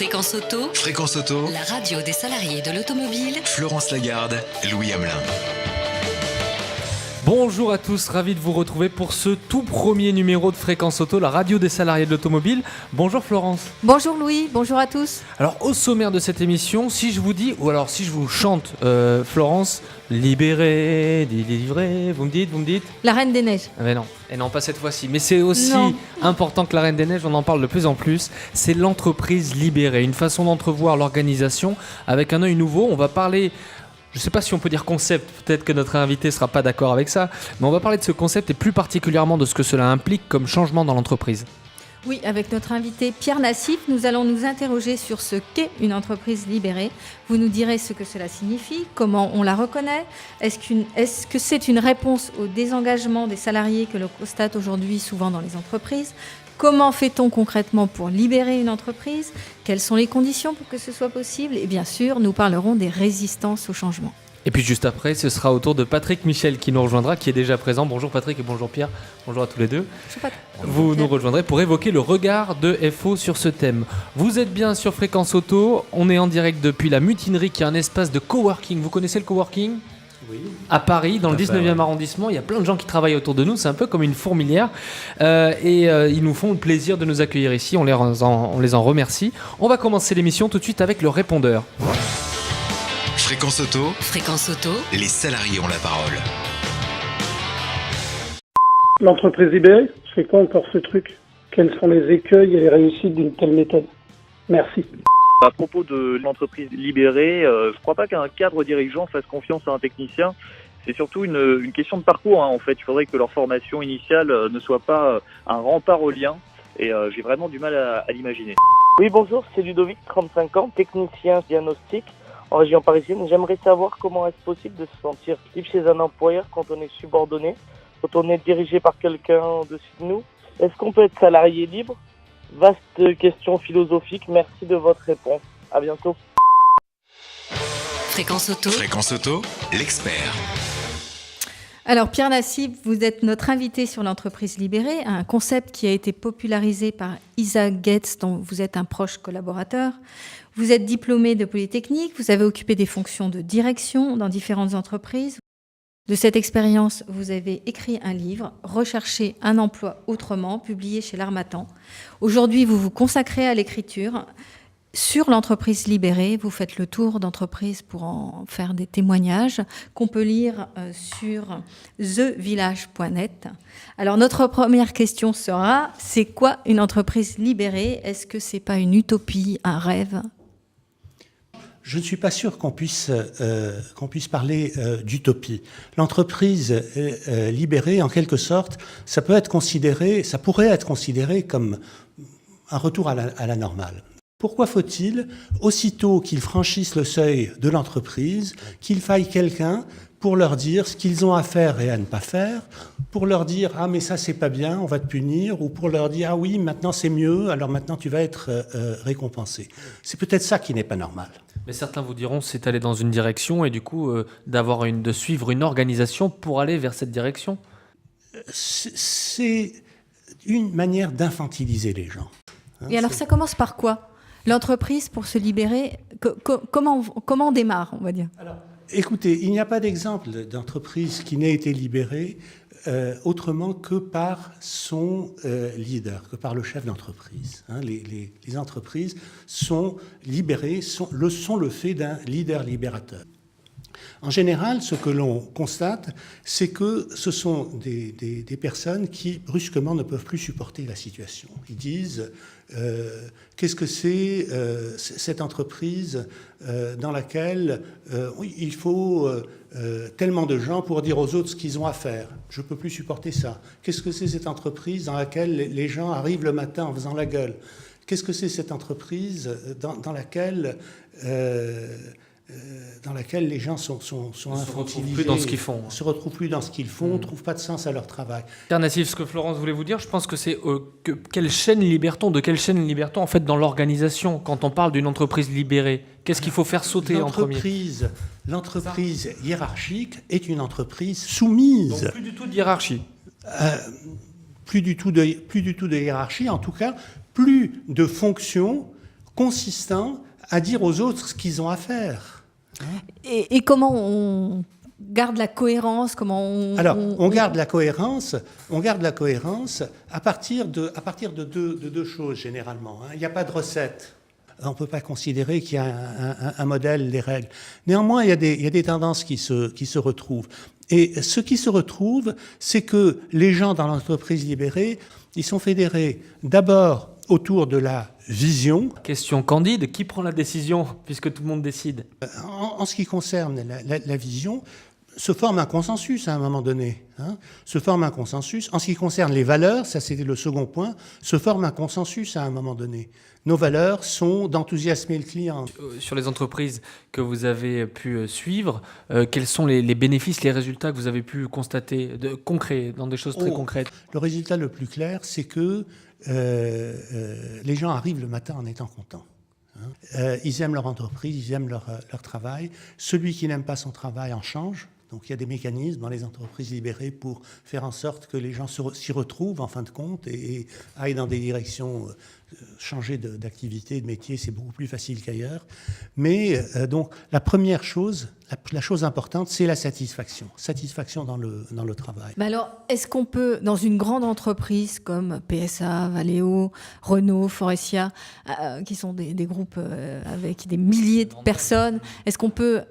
Fréquence Auto, Fréquence Auto, la radio des salariés de l'automobile. Florence Lagarde, Louis Hamelin. Bonjour à tous, ravi de vous retrouver pour ce tout premier numéro de Fréquence Auto, la radio des salariés de l'automobile. Bonjour Florence. Bonjour Louis, bonjour à tous. Alors au sommaire de cette émission, si je vous dis, ou alors si je vous chante Florence, libérée, délivrée, vous me dites La Reine des Neiges. Ah mais non, et non pas cette fois-ci, mais c'est aussi Non. important que la Reine des Neiges, on en parle de plus en plus, c'est l'entreprise libérée, une façon d'entrevoir l'organisation avec un œil nouveau. On va parler... Je ne sais pas si on peut dire concept, peut-être que notre invité ne sera pas d'accord avec ça, mais on va parler de ce concept et plus particulièrement de ce que cela implique comme changement dans l'entreprise. Oui, avec notre invité Pierre Nassif, nous allons nous interroger sur ce qu'est une entreprise libérée. Vous nous direz ce que cela signifie, comment on la reconnaît, est-ce que c'est une réponse au désengagement des salariés que l'on constate aujourd'hui souvent dans les entreprises ? Comment fait-on concrètement pour libérer une entreprise ? Quelles sont les conditions pour que ce soit possible ? Et bien sûr, nous parlerons des résistances au changement. Et puis juste après, ce sera au tour de Patrick Michel qui nous rejoindra, qui est déjà présent. Bonjour Patrick et bonjour Pierre. Bonjour à tous les deux. Vous nous rejoindrez pour évoquer le regard de FO sur ce thème. Vous êtes bien sur Fréquence Auto. On est en direct depuis la Mutinerie, qui est un espace de coworking. Vous connaissez le coworking ? Oui. À Paris, dans le 19e arrondissement, il y a plein de gens qui travaillent autour de nous. C'est un peu comme une fourmilière. Ils nous font le plaisir de nous accueillir ici. On les en remercie. On va commencer l'émission tout de suite avec le répondeur. Fréquence Auto, Fréquence Auto, les salariés ont la parole. L'entreprise libérée, c'est quoi encore ce truc ? Quels sont les écueils et les réussites d'une telle méthode ? Merci. À propos de l'entreprise libérée, je ne crois pas qu'un cadre dirigeant fasse confiance à un technicien. C'est surtout une question de parcours. En fait, il faudrait que leur formation initiale ne soit pas un rempart au lien. Et j'ai vraiment du mal à l'imaginer. Oui, bonjour, c'est Ludovic, 35 ans, technicien diagnostic en région parisienne. J'aimerais savoir comment est-ce possible de se sentir libre chez un employeur quand on est subordonné, quand on est dirigé par quelqu'un au-dessus de nous. Est-ce qu'on peut être salarié libre ? Vaste question philosophique, merci de votre réponse. À bientôt. Fréquence Auto, Fréquence Auto, l'expert. Alors Pierre Nassif, vous êtes notre invité sur l'entreprise libérée, un concept qui a été popularisé par Isaac Getz, dont vous êtes un proche collaborateur. Vous êtes diplômé de Polytechnique, vous avez occupé des fonctions de direction dans différentes entreprises. De cette expérience, vous avez écrit un livre, Rechercher un emploi autrement, publié chez l'Harmattan. Aujourd'hui, vous vous consacrez à l'écriture. Sur l'entreprise libérée, vous faites le tour d'entreprise pour en faire des témoignages qu'on peut lire sur thevillage.net. Alors notre première question sera, c'est quoi une entreprise libérée ? Est-ce que c'est pas une utopie, un rêve ? Je ne suis pas sûr qu'on puisse parler d'utopie. L'entreprise libérée, en quelque sorte, ça pourrait être considéré comme un retour à la normale. Pourquoi faut-il, aussitôt qu'ils franchissent le seuil de l'entreprise, qu'il faille quelqu'un pour leur dire ce qu'ils ont à faire et à ne pas faire, pour leur dire « Ah, mais ça, c'est pas bien, on va te punir », ou pour leur dire « Ah oui, maintenant c'est mieux, alors maintenant tu vas être récompensé ». C'est peut-être ça qui n'est pas normal. Mais certains vous diront c'est aller dans une direction et du coup de suivre une organisation pour aller vers cette direction. C'est une manière d'infantiliser les gens. Et alors ça commence par quoi ? L'entreprise, pour se libérer, comment on démarre, on va dire ? Alors, écoutez, il n'y a pas d'exemple d'entreprise qui n'ait été libérée autrement que par son leader, que par le chef d'entreprise. Les entreprises sont libérées, sont le fait d'un leader libérateur. En général, ce que l'on constate, c'est que ce sont des personnes qui, brusquement, ne peuvent plus supporter la situation. Ils disent qu'est-ce que c'est cette entreprise dans laquelle il faut tellement de gens pour dire aux autres ce qu'ils ont à faire. Je ne peux plus supporter ça. Qu'est-ce que c'est cette entreprise dans laquelle les gens arrivent le matin en faisant la gueule ? Qu'est-ce que c'est cette entreprise dans laquelle les gens sont infantilisés, se retrouvent plus dans ce qu'ils font, ne trouvent pas de sens à leur travail. Pierre Nassif, ce que Florence voulait vous dire, je pense que c'est de quelle chaîne libère-t-on en fait dans l'organisation quand on parle d'une entreprise libérée ? Qu'est-ce qu'il faut faire sauter en premier ? L'entreprise hiérarchique est une entreprise soumise. Donc plus du tout de hiérarchie. Plus du tout de hiérarchie, en tout cas, plus de fonctions consistant à dire aux autres ce qu'ils ont à faire. Et comment on garde la cohérence, on garde la cohérence à partir de deux choses généralement. Il n'y a pas de recette. On ne peut pas considérer qu'il y a un modèle, des règles. Néanmoins, il y a des tendances qui se retrouvent. Et ce qui se retrouve, c'est que les gens dans l'entreprise libérée, ils sont fédérés d'abord autour de la vision. Question candide, qui prend la décision puisque tout le monde décide ? En ce qui concerne la vision, se forme un consensus à un moment donné. Se forme un consensus. En ce qui concerne les valeurs, ça c'était le second point, se forme un consensus à un moment donné. Nos valeurs sont d'enthousiasmer le client. Sur les entreprises que vous avez pu suivre, quels sont les bénéfices, les résultats que vous avez pu constater de concrets, dans des choses très concrètes ? Le résultat le plus clair, c'est que les gens arrivent le matin en étant contents. Ils aiment leur entreprise, ils aiment leur travail. Celui qui n'aime pas son travail en change. Donc il y a des mécanismes dans les entreprises libérées pour faire en sorte que les gens s'y retrouvent en fin de compte et aillent dans des directions, changer d'activité, de métier, c'est beaucoup plus facile qu'ailleurs. Mais donc la première chose, la chose importante, c'est la satisfaction. Satisfaction dans le travail. Mais alors, est-ce qu'on peut, dans une grande entreprise comme PSA, Valeo, Renault, Forestia, qui sont des groupes avec des milliers de personnes, est-ce qu'on peut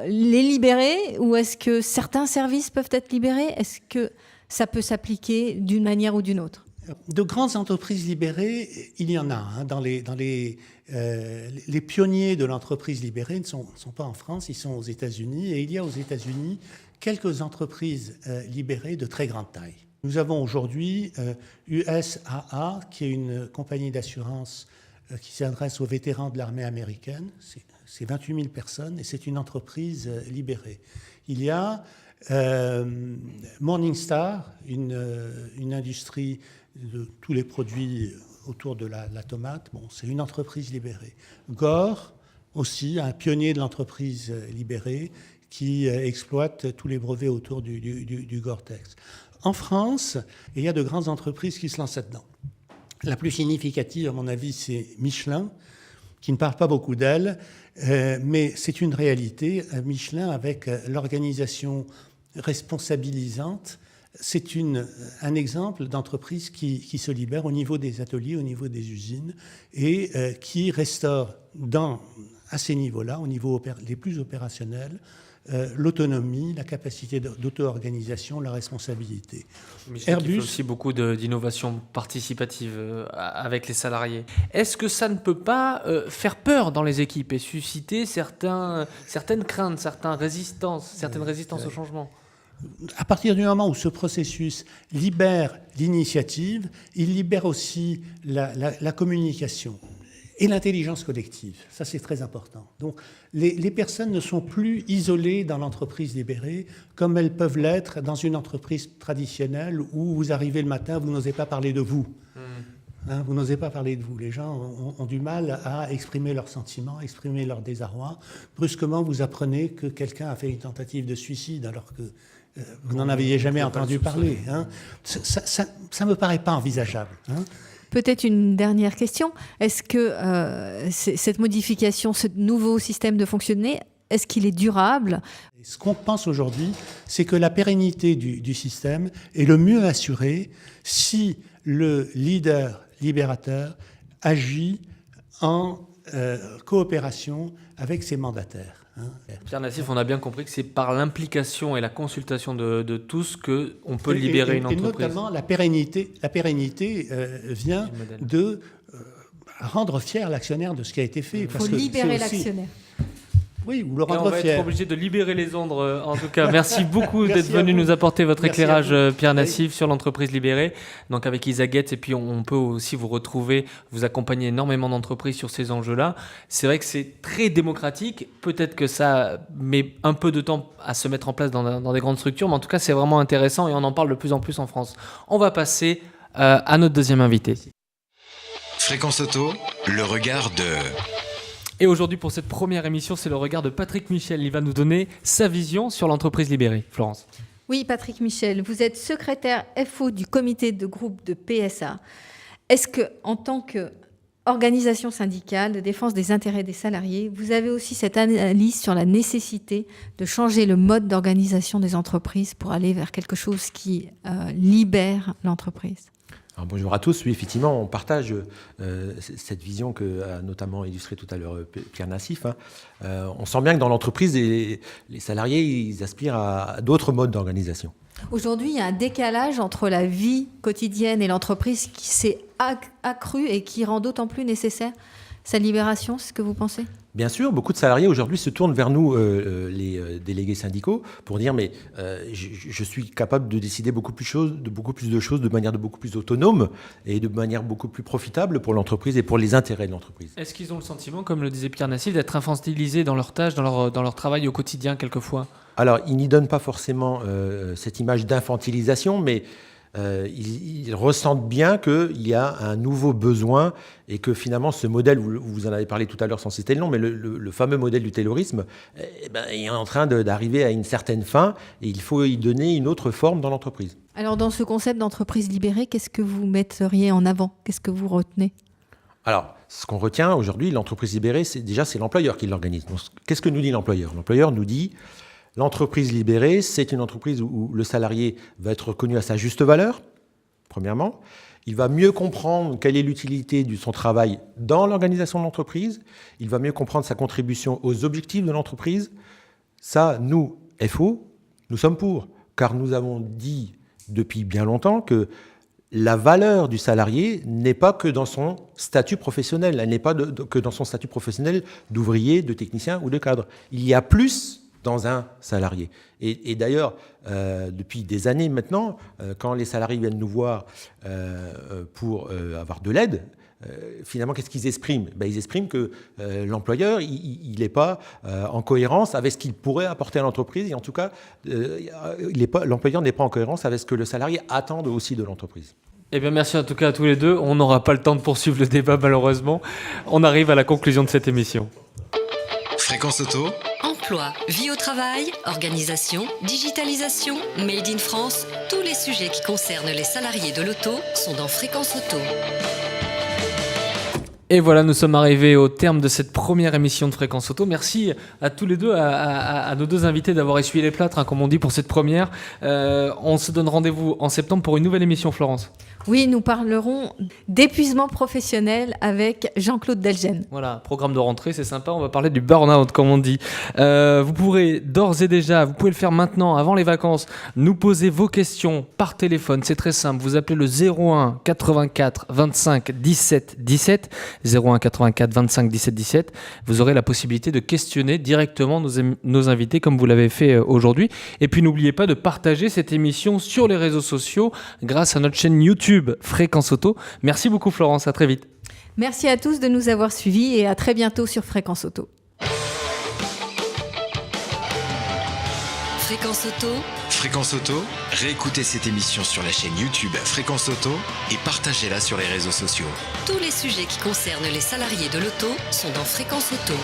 les libérer ou est-ce que certains services peuvent être libérés ? Est-ce que ça peut s'appliquer d'une manière ou d'une autre ? De grandes entreprises libérées, il y en a. Les pionniers de l'entreprise libérée ne sont pas en France, ils sont aux États-Unis. Et il y a aux États-Unis quelques entreprises libérées de très grande taille. Nous avons aujourd'hui USAA, qui est une compagnie d'assurance qui s'adresse aux vétérans de l'armée américaine. C'est 28 000 personnes et c'est une entreprise libérée. Il y a Morningstar, une industrie de tous les produits autour de la tomate. Bon, c'est une entreprise libérée. Gore, aussi, un pionnier de l'entreprise libérée qui exploite tous les brevets autour du Gore-Tex. En France, il y a de grandes entreprises qui se lancent là-dedans. La plus significative, à mon avis, c'est Michelin, qui ne parle pas beaucoup d'elle, mais c'est une réalité. Michelin, avec l'organisation responsabilisante, c'est un exemple d'entreprise qui se libère au niveau des ateliers, au niveau des usines, et qui restaure à ces niveaux-là, au niveau les plus opérationnels, l'autonomie, la capacité d'auto-organisation, la responsabilité. Airbus fait aussi beaucoup d'innovation participative avec les salariés. Est-ce que ça ne peut pas faire peur dans les équipes et susciter certaines craintes, certaines résistances au changement ? À partir du moment où ce processus libère l'initiative, il libère aussi la communication et l'intelligence collective. Ça, c'est très important. Donc, les personnes ne sont plus isolées dans l'entreprise libérée comme elles peuvent l'être dans une entreprise traditionnelle où vous arrivez le matin, vous n'osez pas parler de vous. Vous n'osez pas parler de vous. Les gens ont du mal à exprimer leurs sentiments, exprimer leur désarroi. Brusquement, vous apprenez que quelqu'un a fait une tentative de suicide alors que vous n'en aviez jamais entendu parler. Ça ne me paraît pas envisageable. Peut-être une dernière question. Est-ce que cette modification, ce nouveau système de fonctionner, est-ce qu'il est durable ? Ce qu'on pense aujourd'hui, c'est que la pérennité du système est le mieux assurée si le leader libérateur agit en coopération avec ses mandataires. Pierre Nassif, on a bien compris que c'est par l'implication et la consultation de tous qu'on peut libérer une entreprise. Et notamment, la pérennité vient de rendre fier l'actionnaire de ce qui a été fait. Il faut libérer l'actionnaire. Oui, ou le rendre on va fier. être obligé de libérer les ondes. En tout cas, merci beaucoup d'être venu nous apporter votre éclairage, Pierre Nassif, sur l'entreprise libérée. Donc avec Isa Getz, et puis on peut aussi vous retrouver, vous accompagner énormément d'entreprises sur ces enjeux-là. C'est vrai que c'est très démocratique. Peut-être que ça met un peu de temps à se mettre en place dans des grandes structures, mais en tout cas, c'est vraiment intéressant et on en parle de plus en plus en France. On va passer à notre deuxième invité. Fréquence Auto, le regard de... Et aujourd'hui, pour cette première émission, c'est le regard de Patrick Michel. Il va nous donner sa vision sur l'entreprise libérée. Florence. Oui, Patrick Michel, vous êtes secrétaire FO du comité de groupe de PSA. Est-ce que, en tant que organisation syndicale, de défense des intérêts des salariés. Vous avez aussi cette analyse sur la nécessité de changer le mode d'organisation des entreprises pour aller vers quelque chose qui libère l'entreprise. Alors, bonjour à tous. Oui, effectivement, on partage cette vision qu'a notamment illustrée tout à l'heure Pierre Nassif. On sent bien que dans l'entreprise, les salariés ils aspirent à d'autres modes d'organisation. Aujourd'hui, il y a un décalage entre la vie quotidienne et l'entreprise qui s'est accru et qui rend d'autant plus nécessaire sa libération, c'est ce que vous pensez ? Bien sûr, beaucoup de salariés aujourd'hui se tournent vers nous, les délégués syndicaux, pour dire mais je suis capable de décider beaucoup plus de choses de manière beaucoup plus autonome et de manière beaucoup plus profitable pour l'entreprise et pour les intérêts de l'entreprise. Est-ce qu'ils ont le sentiment, comme le disait Pierre Nassif, d'être infantilisés dans leurs tâches, dans leur travail au quotidien quelquefois ? Alors, ils n'y donnent pas forcément cette image d'infantilisation, mais ils ressentent bien qu'il y a un nouveau besoin et que finalement ce modèle, vous en avez parlé tout à l'heure sans citer le nom, mais le fameux modèle du taylorisme est en train d'arriver à une certaine fin et il faut y donner une autre forme dans l'entreprise. Alors dans ce concept d'entreprise libérée, qu'est-ce que vous metteriez en avant ? Qu'est-ce que vous retenez ? Alors, ce qu'on retient aujourd'hui, l'entreprise libérée, c'est l'employeur qui l'organise. Donc, qu'est-ce que nous dit l'employeur ? L'employeur nous dit l'entreprise libérée, c'est une entreprise où le salarié va être reconnu à sa juste valeur, premièrement. Il va mieux comprendre quelle est l'utilité de son travail dans l'organisation de l'entreprise. Il va mieux comprendre sa contribution aux objectifs de l'entreprise. Ça, nous, FO, nous sommes pour. Car nous avons dit depuis bien longtemps que la valeur du salarié n'est pas que dans son statut professionnel. Elle n'est pas que dans son statut professionnel d'ouvrier, de technicien ou de cadre. Il y a plus dans un salarié. Et d'ailleurs, depuis des années maintenant, quand les salariés viennent nous voir pour avoir de l'aide, finalement, qu'est-ce qu'ils expriment ? Ils expriment que l'employeur, il n'est pas en cohérence avec ce qu'il pourrait apporter à l'entreprise, et en tout cas, l'employeur n'est pas en cohérence avec ce que le salarié attend aussi de l'entreprise. Eh bien, merci en tout cas à tous les deux. On n'aura pas le temps de poursuivre le débat, malheureusement. On arrive à la conclusion de cette émission. Fréquence Auto. Emploi, vie au travail, organisation, digitalisation, Made in France, tous les sujets qui concernent les salariés de l'auto sont dans Fréquence Auto. Et voilà, nous sommes arrivés au terme de cette première émission de Fréquence Auto. Merci à tous les deux, à nos deux invités d'avoir essuyé les plâtres, comme on dit, pour cette première. On se donne rendez-vous en septembre pour une nouvelle émission, Florence. Oui, nous parlerons d'épuisement professionnel avec Jean-Claude Delgen. Voilà, programme de rentrée, c'est sympa. On va parler du burn-out, comme on dit. Vous pourrez d'ores et déjà, vous pouvez le faire maintenant, avant les vacances, nous poser vos questions par téléphone. C'est très simple. Vous appelez le 01 84 25 17 17. 01 84 25 17 17. Vous aurez la possibilité de questionner directement nos invités, comme vous l'avez fait aujourd'hui. Et puis, n'oubliez pas de partager cette émission sur les réseaux sociaux grâce à notre chaîne YouTube Fréquence Auto. Merci beaucoup Florence, à très vite. Merci à tous de nous avoir suivis et à très bientôt sur Fréquence Auto. Fréquence Auto. Fréquence Auto, réécoutez cette émission sur la chaîne YouTube Fréquence Auto et partagez-la sur les réseaux sociaux. Tous les sujets qui concernent les salariés de l'auto sont dans Fréquence Auto.